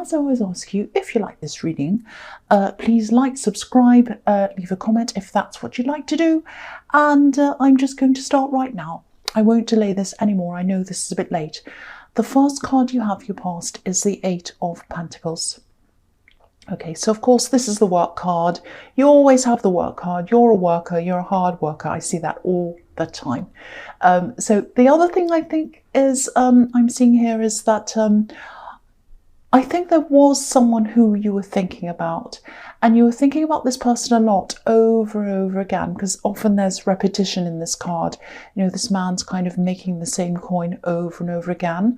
as I always ask you, if you like this reading, please like, subscribe, leave a comment if that's what you'd like to do. And I'm just going to start right now. I won't delay this anymore. I know this is a bit late. The first card you have, your past, is the Eight of Pentacles. Okay, so of course this is the work card. You always have the work card. You're a worker, you're a hard worker. I see that all the time. So the other thing I think is, I'm seeing here is that I think there was someone who you were thinking about, and you were thinking about this person a lot over and over again, because often there's repetition in this card. You know, this man's kind of making the same coin over and over again.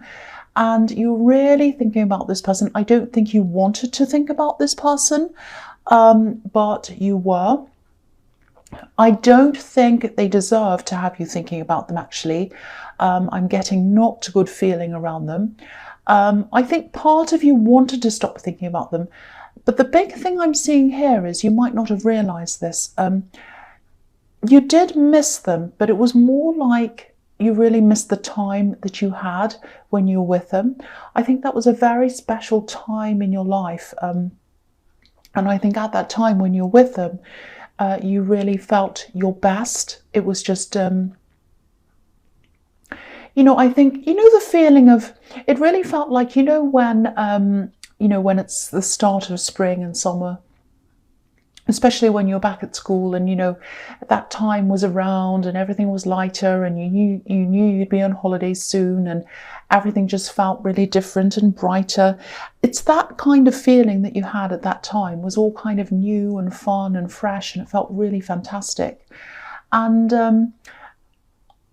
And you're really thinking about this person. I don't think you wanted to think about this person, but you were. I don't think they deserve to have you thinking about them, actually. I'm getting not a good feeling around them. I think part of you wanted to stop thinking about them. But the big thing I'm seeing here is you might not have realised this. You did miss them, but it was more like you really missed the time that you had when you were with them. I think that was a very special time in your life. And I think at that time when you're with them, you really felt your best. It was just, you know, I think, you know, the feeling of, it really felt like, you know, when it's the start of spring and summer, especially when you're back at school and, you know, that time was around and everything was lighter and you knew you'd be on holidays soon and everything just felt really different and brighter. It's that kind of feeling that you had at that time, was all kind of new and fun and fresh, and it felt really fantastic. And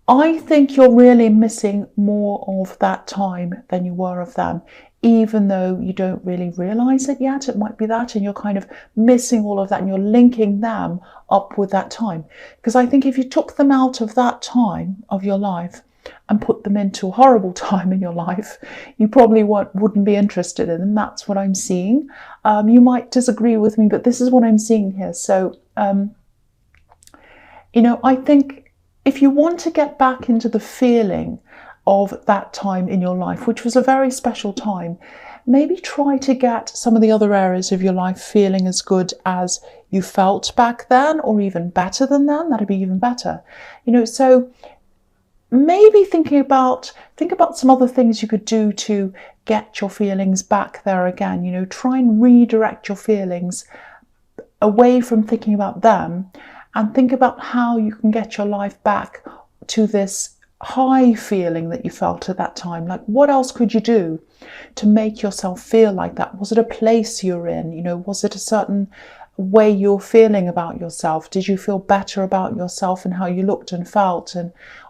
I think you're really missing more of that time than you were of them. Even though you don't really realise it yet, it might be that, and you're kind of missing all of that and you're linking them up with that time. Because I think if you took them out of that time of your life and put them into a horrible time in your life, you probably wouldn't be interested in them. That's what I'm seeing. You might disagree with me, but this is what I'm seeing here. So, you know, I think if you want to get back into the feeling of that time in your life, which was a very special time, maybe try to get some of the other areas of your life feeling as good as you felt back then, or even better than then. That'd be even better. You know, so maybe think about some other things you could do to get your feelings back there again. You know, try and redirect your feelings away from thinking about them and think about how you can get your life back to this high feeling that you felt at that time. Like, what else could you do to make yourself feel like that? Was it a place you're in? You know, was it a certain way you're feeling about yourself? Did you feel better about yourself and how you looked and felt?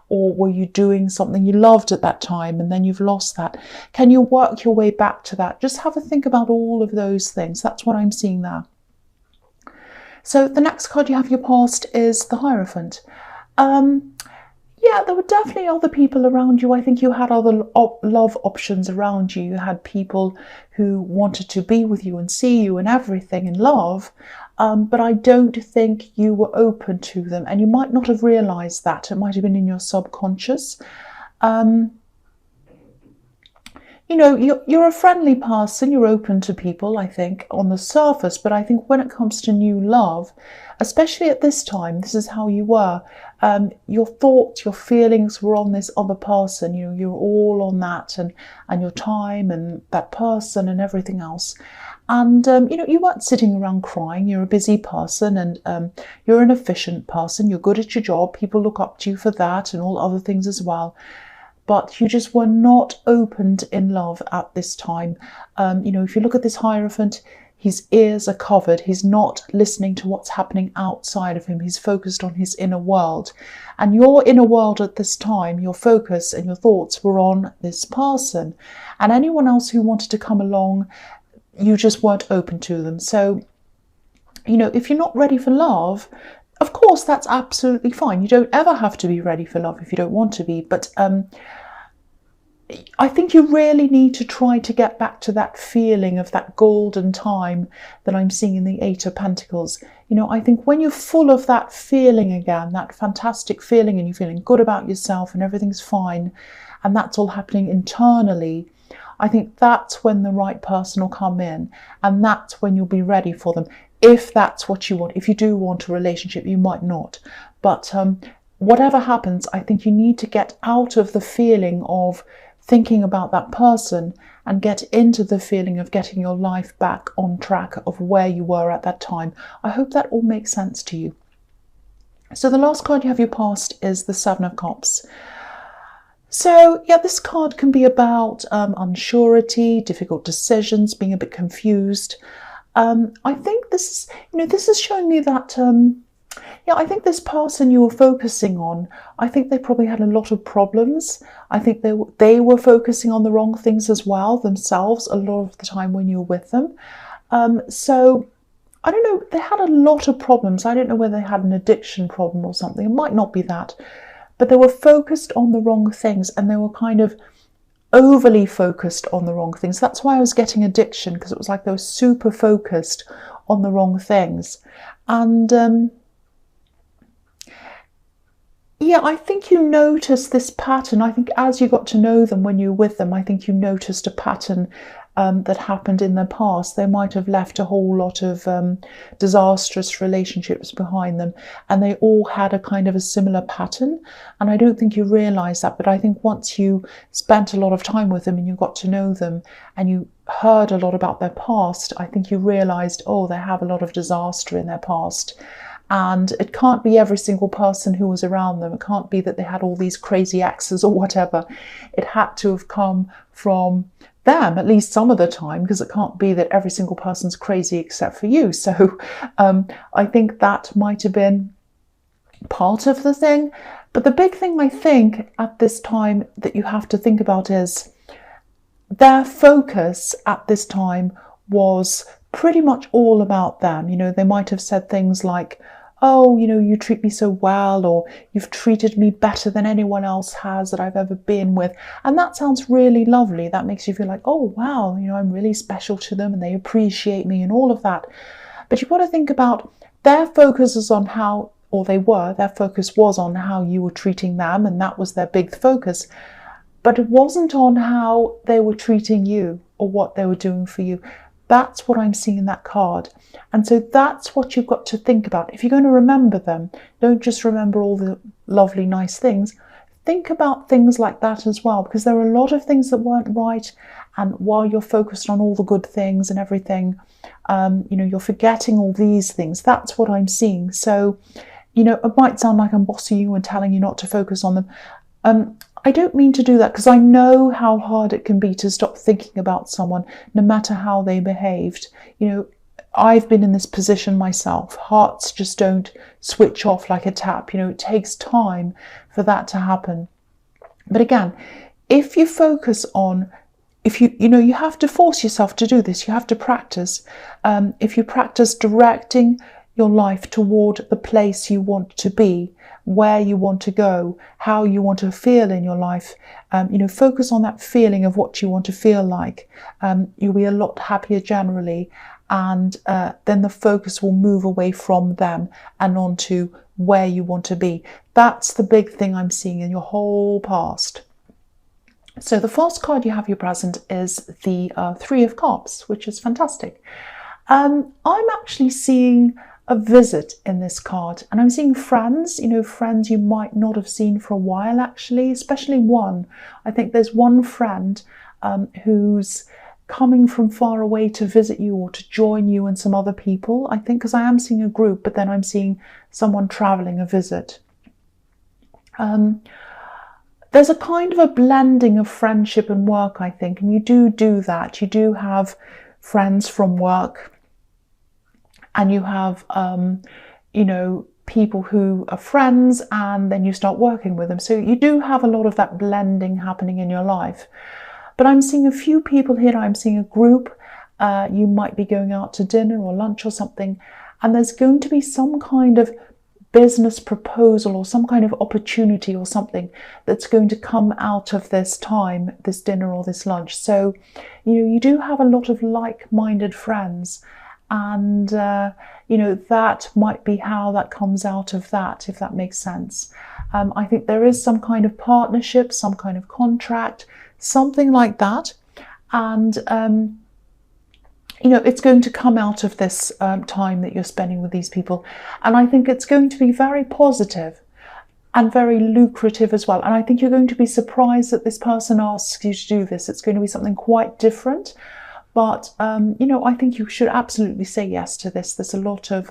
Or were you doing something you loved at that time and then you've lost that? Can you work your way back to that? Just have a think about all of those things. That's what I'm seeing there. So the next card you have, your past, is the Hierophant. Yeah, there were definitely other people around you. I think you had other love options around you. You had people who wanted to be with you and see you and everything in love, but I don't think you were open to them, and you might not have realised that. It might have been in your subconscious. You know, you're a friendly person, you're open to people, I think, on the surface, but I think when it comes to new love, especially at this time, this is how you were. Your thoughts, your feelings were on this other person. You know, you're all on that and your time and that person and everything else. And, you know, you weren't sitting around crying. You're a busy person and you're an efficient person. You're good at your job. People look up to you for that and all other things as well. But you just were not opened in love at this time. You know, if you look at this Hierophant, his ears are covered. He's not listening to what's happening outside of him. He's focused on his inner world. And your inner world at this time, your focus and your thoughts were on this person. And anyone else who wanted to come along, you just weren't open to them. So, you know, if you're not ready for love, of course, that's absolutely fine. You don't ever have to be ready for love if you don't want to be. But I think you really need to try to get back to that feeling of that golden time that I'm seeing in the Eight of Pentacles. You know, I think when you're full of that feeling again, that fantastic feeling, and you're feeling good about yourself and everything's fine, and that's all happening internally, I think that's when the right person will come in, and that's when you'll be ready for them. If that's what you want. If you do want a relationship, you might not. But whatever happens, I think you need to get out of the feeling of thinking about that person and get into the feeling of getting your life back on track of where you were at that time. I hope that all makes sense to you. So the last card you have your past is the Seven of Cups. So yeah, this card can be about unsurety, difficult decisions, being a bit confused. I think this is showing me that, I think this person you were focusing on, I think they probably had a lot of problems. I think they were focusing on the wrong things as well themselves a lot of the time when you were with them. So I don't know, they had a lot of problems. I don't know whether they had an addiction problem or something. It might not be that. But they were focused on the wrong things, and they were kind of overly focused on the wrong things. That's why I was getting addiction, because it was like they were super focused on the wrong things. And yeah, I think you noticed this pattern. I think as you got to know them when you were with them, I think you noticed a pattern that happened in their past. They might have left a whole lot of disastrous relationships behind them, and they all had a kind of a similar pattern. And I don't think you realise that, but I think once you spent a lot of time with them and you got to know them and you heard a lot about their past, I think you realised, oh, they have a lot of disaster in their past. And it can't be every single person who was around them. It can't be that they had all these crazy exes or whatever. It had to have come from them, at least some of the time, because it can't be that every single person's crazy except for you. So I think that might have been part of the thing. But the big thing I think at this time that you have to think about is their focus at this time was pretty much all about them. You know, they might have said things like, oh, you know, you treat me so well, or you've treated me better than anyone else has that I've ever been with. And that sounds really lovely. That makes you feel like, oh, wow, you know, I'm really special to them and they appreciate me and all of that. But you've got to think about their focus is on how, or their focus was on how you were treating them, and that was their big focus. But it wasn't on how they were treating you or what they were doing for you. That's what I'm seeing in that card. And so that's what you've got to think about. If you're going to remember them, don't just remember all the lovely, nice things. Think about things like that as well, because there are a lot of things that weren't right. And while you're focused on all the good things and everything, you know, you're forgetting all these things. That's what I'm seeing. So, you know, it might sound like I'm bossing you and telling you not to focus on them. I don't mean to do that, because I know how hard it can be to stop thinking about someone, no matter how they behaved. You know, I've been in this position myself. Hearts just don't switch off like a tap. You know, it takes time for that to happen. But again, if you focus on, you have to force yourself to do this. You have to practice. If you practice directing your life toward the place you want to be, where you want to go, how you want to feel in your life, focus on that feeling of what you want to feel like. You'll be a lot happier generally, and then the focus will move away from them and onto where you want to be. That's the big thing I'm seeing in your whole past. So the first card you have your present is the Three of Cups, which is fantastic. I'm actually seeing a visit in this card, and I'm seeing friends, friends you might not have seen for a while, actually, especially one. I think there's one friend who's coming from far away to visit you or to join you and some other people, I think, because I am seeing a group, but then I'm seeing someone traveling a visit. There's a kind of a blending of friendship and work, I think, and you do that. You do have friends from work, and you have, people who are friends, and then you start working with them. So you do have a lot of that blending happening in your life. But I'm seeing a few people here. I'm seeing a group. You might be going out to dinner or lunch or something, and there's going to be some kind of business proposal or some kind of opportunity or something that's going to come out of this time, this dinner or this lunch. So, you do have a lot of like-minded friends, and that might be how that comes out of that, if that makes sense. I think there is some kind of partnership, some kind of contract, something like that. And you know, it's going to come out of this time that you're spending with these people, and I think it's going to be very positive and very lucrative as well. And I think you're going to be surprised that this person asks you to do this. It's going to be something quite different, but you know, I think you should absolutely say yes to this. There's a lot of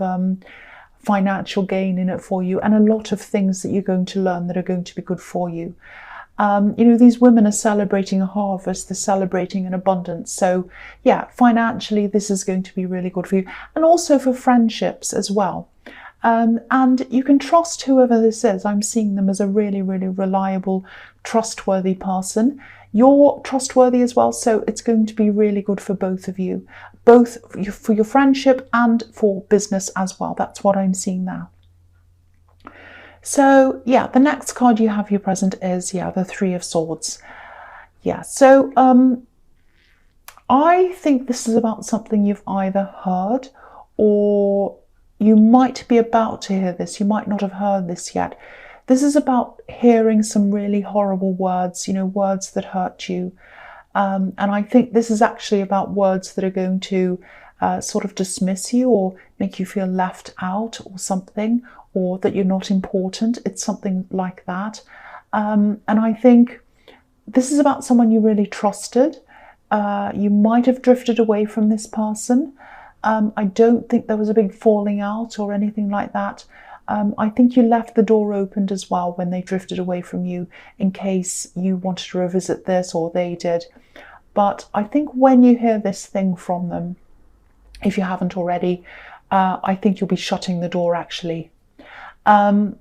financial gain in it for you, and a lot of things that you're going to learn that are going to be good for you. You know, these women are celebrating a harvest, they're celebrating an abundance. So yeah, financially, this is going to be really good for you, and also for friendships as well. And you can trust whoever this is. I'm seeing them as a really, really reliable, trustworthy person. You're trustworthy as well, so it's going to be really good for both of you, both for your friendship and for business as well. That's what I'm seeing now. So yeah, the next card you have here present is, yeah, the Three of Swords. Yeah, so I think this is about something you've either heard, or you might be about to hear this. You might not have heard this yet. This is about hearing some really horrible words, you know, words that hurt you. And I think this is actually about words that are going to sort of dismiss you or make you feel left out or something, or that you're not important. It's something like that. And I think this is about someone you really trusted. You might have drifted away from this person. I don't think there was a big falling out or anything like that. I think you left the door opened as well when they drifted away from you, in case you wanted to revisit this or they did. But I think when you hear this thing from them, if you haven't already, I think you'll be shutting the door actually. Whoever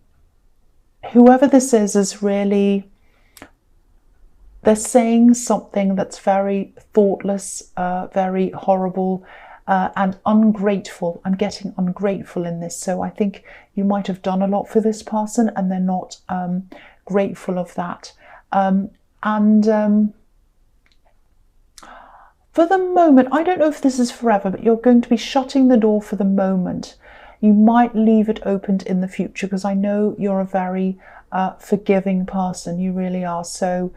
this is really, they're saying something that's very thoughtless, very horrible, and ungrateful. I'm getting ungrateful in this. So I think you might have done a lot for this person and they're not grateful of that. For the moment, I don't know if this is forever, but you're going to be shutting the door for the moment. You might leave it opened in the future, because I know you're a very forgiving person. You really are. So,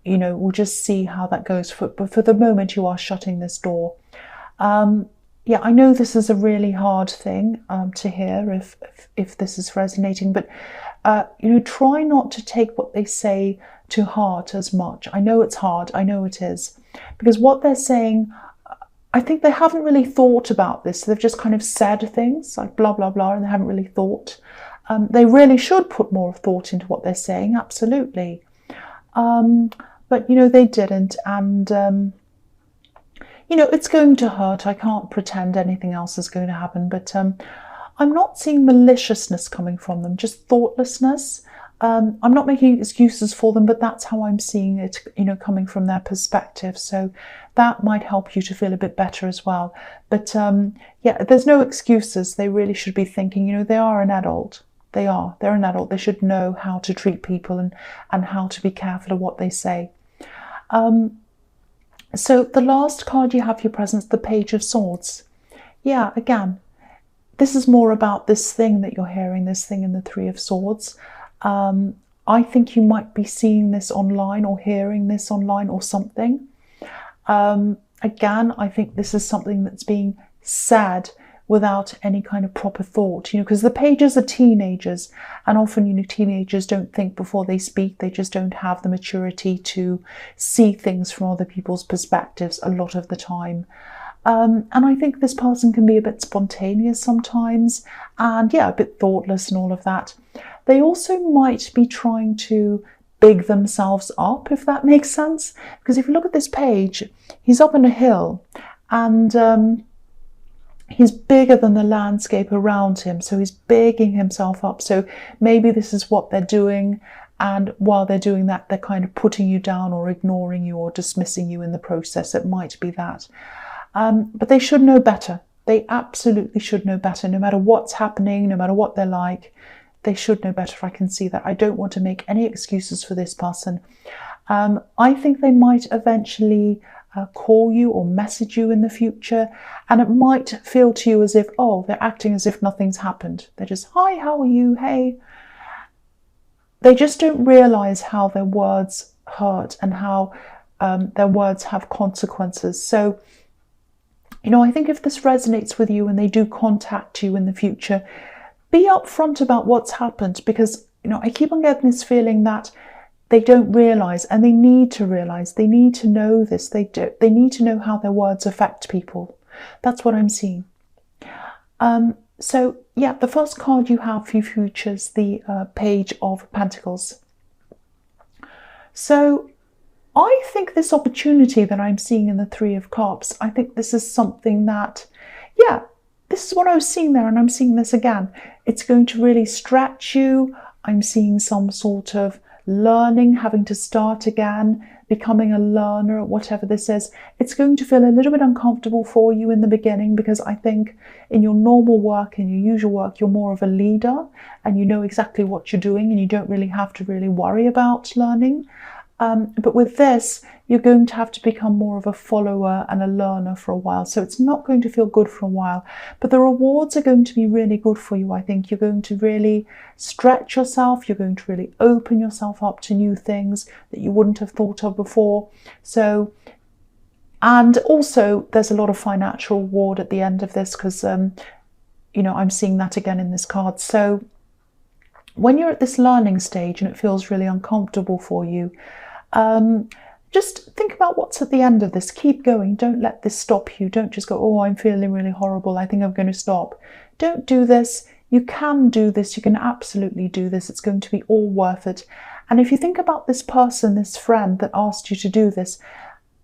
you know, we'll just see how that goes. But for the moment, you are shutting this door. Yeah, I know this is a really hard thing to hear if this is resonating, but you know, try not to take what they say to heart as much. I know it's hard, I know it is, because what they're saying, I think they haven't really thought about this. They've just kind of said things like blah, blah, blah, and they haven't really thought. They really should put more thought into what they're saying, absolutely. But, you know, they didn't, and you know, it's going to hurt. I can't pretend anything else is going to happen, but I'm not seeing maliciousness coming from them, just thoughtlessness. I'm not making excuses for them, but that's how I'm seeing it, you know, coming from their perspective. So that might help you to feel a bit better as well. But yeah, there's no excuses. They really should be thinking, you know, they are an adult. They're an adult. They should know how to treat people and how to be careful of what they say. So the last card you have here present, the Page of Swords. Yeah, again, this is more about this thing that you're hearing, this thing in the Three of Swords. I think you might be seeing this online or hearing this online or something. Again, I think this is something that's being said without any kind of proper thought, you know, because the pages are teenagers, and often, you know, teenagers don't think before they speak. They just don't have the maturity to see things from other people's perspectives a lot of the time. And I think this person can be a bit spontaneous sometimes, and yeah, a bit thoughtless and all of that. They also might be trying to big themselves up, if that makes sense. Because if you look at this page, he's up on a hill, and he's bigger than the landscape around him, so he's bigging himself up. So maybe this is what they're doing, and while they're doing that, they're kind of putting you down or ignoring you or dismissing you in the process. It might be that. But they should know better. They absolutely should know better. No matter what's happening, no matter what they're like, they should know better. I can see that. I don't want to make any excuses for this person. I think they might eventually call you or message you in the future, and it might feel to you as if, oh, they're acting as if nothing's happened. They're just, hi, how are you? Hey. They just don't realize how their words hurt and how their words have consequences. So, you know, I think if this resonates with you and they do contact you in the future, be upfront about what's happened, because, you know, I keep on getting this feeling that they don't realise, and they need to realise, they need to know this, they need to know how their words affect people. That's what I'm seeing. So yeah, the first card you have for your future is the Page of Pentacles. So I think this opportunity that I'm seeing in the Three of Cups, I think this is something that, yeah, this is what I was seeing there, and I'm seeing this again. It's going to really stretch you. I'm seeing some sort of learning, having to start again, becoming a learner, whatever this is. It's going to feel a little bit uncomfortable for you in the beginning, because I think in your normal work, in your usual work, you're more of a leader and you know exactly what you're doing and you don't really have to really worry about learning. But with this, you're going to have to become more of a follower and a learner for a while. So it's not going to feel good for a while, but the rewards are going to be really good for you. I think you're going to really stretch yourself. You're going to really open yourself up to new things that you wouldn't have thought of before. So, and also there's a lot of financial reward at the end of this, because, you know, I'm seeing that again in this card. So when you're at this learning stage and it feels really uncomfortable for you, just think about what's at the end of this. Keep going. Don't let this stop you. Don't just go, oh, I'm feeling really horrible, I think I'm going to stop. Don't do this. You can do this. You can absolutely do this. It's going to be all worth it. And if you think about this person, this friend that asked you to do this,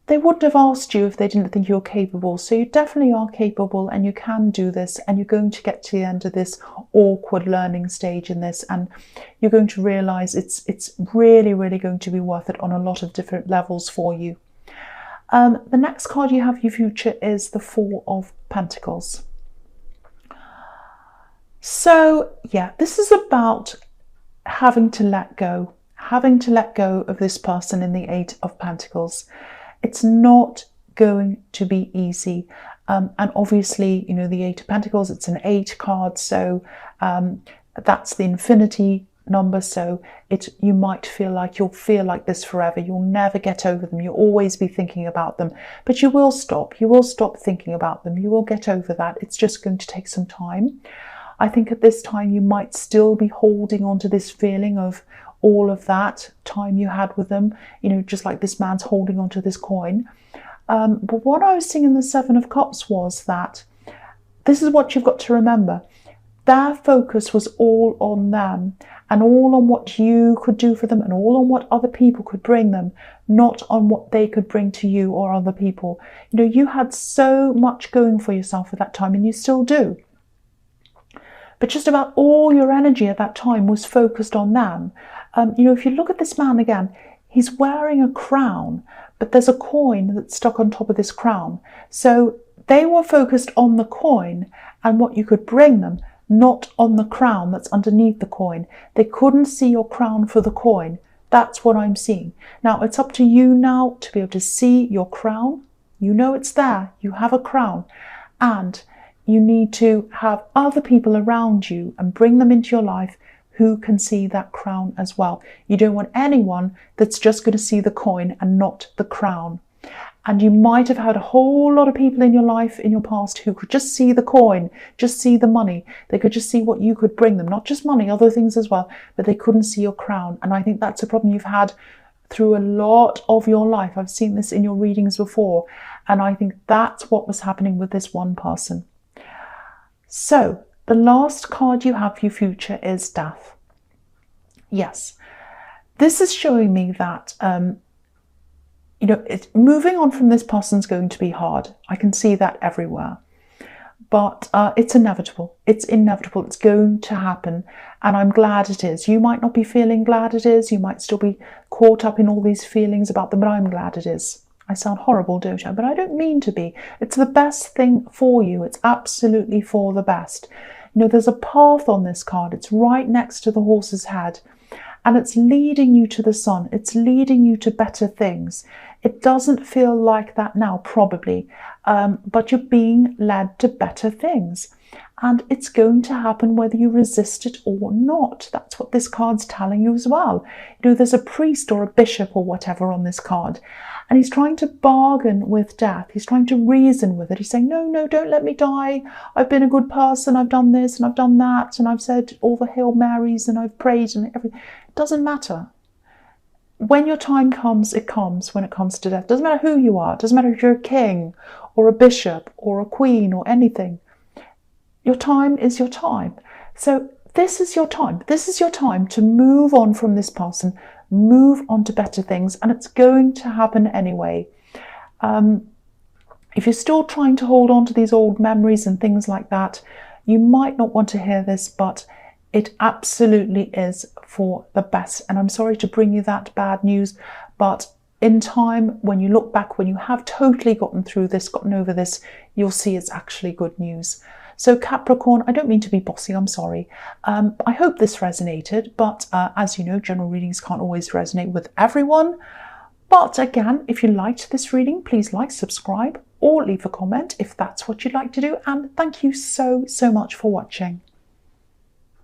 they wouldn't have asked you if they didn't think you're capable. So you definitely are capable and you can do this, and you're going to get to the end of this awkward learning stage in this, and you're going to realise it's really, really going to be worth it on a lot of different levels for you. The next card you have for your future is the Four of Pentacles. So yeah, this is about having to let go of this person in the Eight of Pentacles. It's not going to be easy. And obviously, you know, the Eight of Pentacles, it's an 8 card. So that's the infinity number. So you might feel like you'll feel like this forever. You'll never get over them. You'll always be thinking about them. But you will stop. You will stop thinking about them. You will get over that. It's just going to take some time. I think at this time you might still be holding on to this feeling of all of that time you had with them, you know, just like this man's holding on to this coin. But what I was seeing in the Seven of Cups was that this is what you've got to remember. Their focus was all on them and all on what you could do for them and all on what other people could bring them, not on what they could bring to you or other people. You know, you had so much going for yourself at that time, and you still do. But just about all your energy at that time was focused on them. You know, if you look at this man again, he's wearing a crown, but there's a coin that's stuck on top of this crown. So they were focused on the coin and what you could bring them, not on the crown that's underneath the coin. They couldn't see your crown for the coin. That's what I'm seeing. Now, it's up to you now to be able to see your crown. You know it's there. You have a crown. And you need to have other people around you and bring them into your life who can see that crown as well. You don't want anyone that's just going to see the coin and not the crown. And you might have had a whole lot of people in your life in your past who could just see the coin, just see the money. They could just see what you could bring them, not just money, other things as well, but they couldn't see your crown. And I think that's a problem you've had through a lot of your life. I've seen this in your readings before, and I think that's what was happening with this one person. So the last card you have for your future is Death. Yes, this is showing me that, you know, moving on from this person's going to be hard. I can see that everywhere. But it's inevitable. It's inevitable. It's going to happen. And I'm glad it is. You might not be feeling glad it is. You might still be caught up in all these feelings about them, but I'm glad it is. I sound horrible, don't I? But I don't mean to be. It's the best thing for you. It's absolutely for the best. You know, there's a path on this card. It's right next to the horse's head. And it's leading you to the sun. It's leading you to better things. It doesn't feel like that now, probably. But you're being led to better things. And it's going to happen whether you resist it or not. That's what this card's telling you as well. You know, there's a priest or a bishop or whatever on this card. and he's trying to bargain with death. He's trying to reason with it. He's saying, no, no, don't let me die. I've been a good person. I've done this and I've done that, and I've said all the Hail Marys and I've prayed and everything. It doesn't matter. When your time comes, it comes when it comes to death. It doesn't matter who you are. It doesn't matter if you're a king or a bishop or a queen or anything. Your time is your time. So this is your time. This is your time to move on from this person, move on to better things, and it's going to happen anyway. If you're still trying to hold on to these old memories and things like that, you might not want to hear this, but it absolutely is for the best. And I'm sorry to bring you that bad news, but in time, when you look back, when you have totally gotten through this, gotten over this, you'll see it's actually good news. So Capricorn, I don't mean to be bossy, I'm sorry. I hope this resonated, but as you know, general readings can't always resonate with everyone. But again, if you liked this reading, please like, subscribe, or leave a comment if that's what you'd like to do. And thank you so, so much for watching.